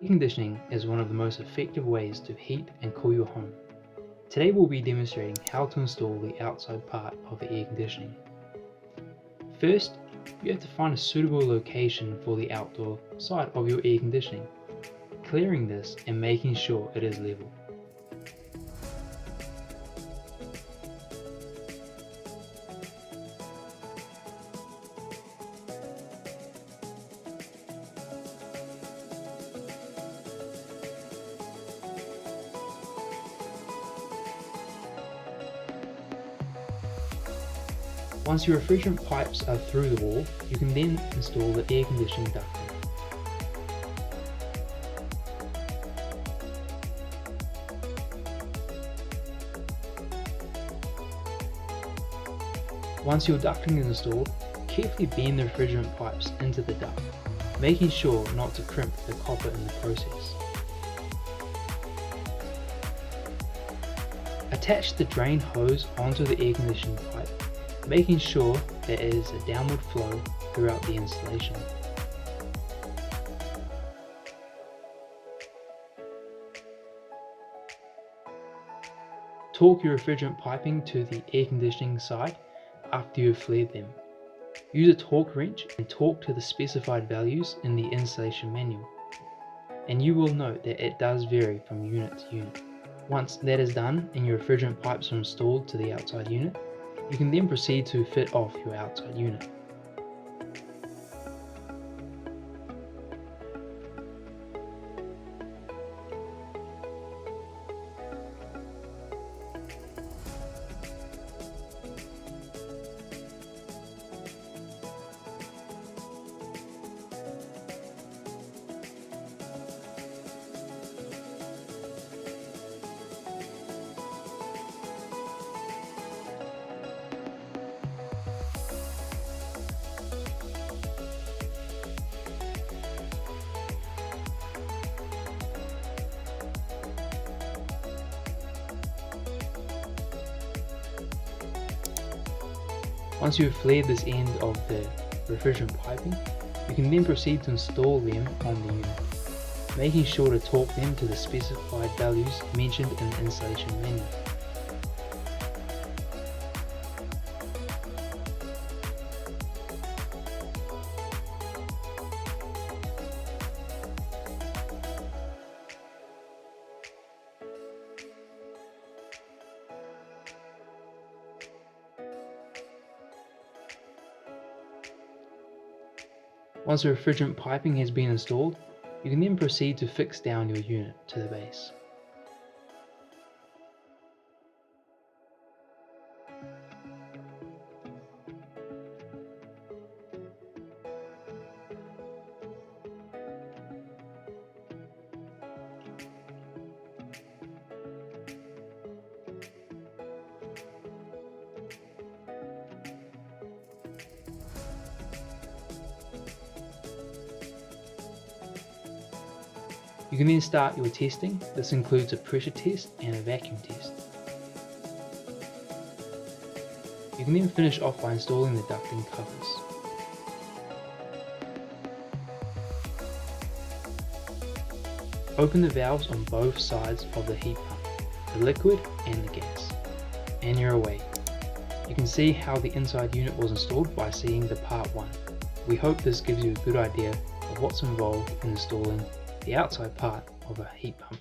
Air conditioning is one of the most effective ways to heat and cool your home. Today we'll be demonstrating how to install the outside part of the air conditioning. First, you have to find a suitable location for the outdoor side of your air conditioning, clearing this and making sure it is level. Once your refrigerant pipes are through the wall, you can then install the air conditioning ducting. Once your ducting is installed, carefully bend the refrigerant pipes into the duct, making sure not to crimp the copper in the process. Attach the drain hose onto the air conditioning pipe, making sure there is a downward flow throughout the installation. Torque your refrigerant piping to the air conditioning side after you have flared them. Use a torque wrench and torque to the specified values in the installation manual, and you will note that it does vary from unit to unit. Once that is done and your refrigerant pipes are installed to the outside unit, you can then proceed to fit off your outside unit. Once you have flared this end of the refrigerant piping, you can then proceed to install them on the unit, making sure to torque them to the specified values mentioned in the installation manual. Once the refrigerant piping has been installed, you can then proceed to fix down your unit to the base. You can then start your testing. This includes a pressure test and a vacuum test. You can then finish off by installing the ducting covers. Open the valves on both sides of the heat pump, the liquid and the gas, and you're away. You can see how the inside unit was installed by seeing the part 1. We hope this gives you a good idea of what's involved in installing the outside part of a heat pump.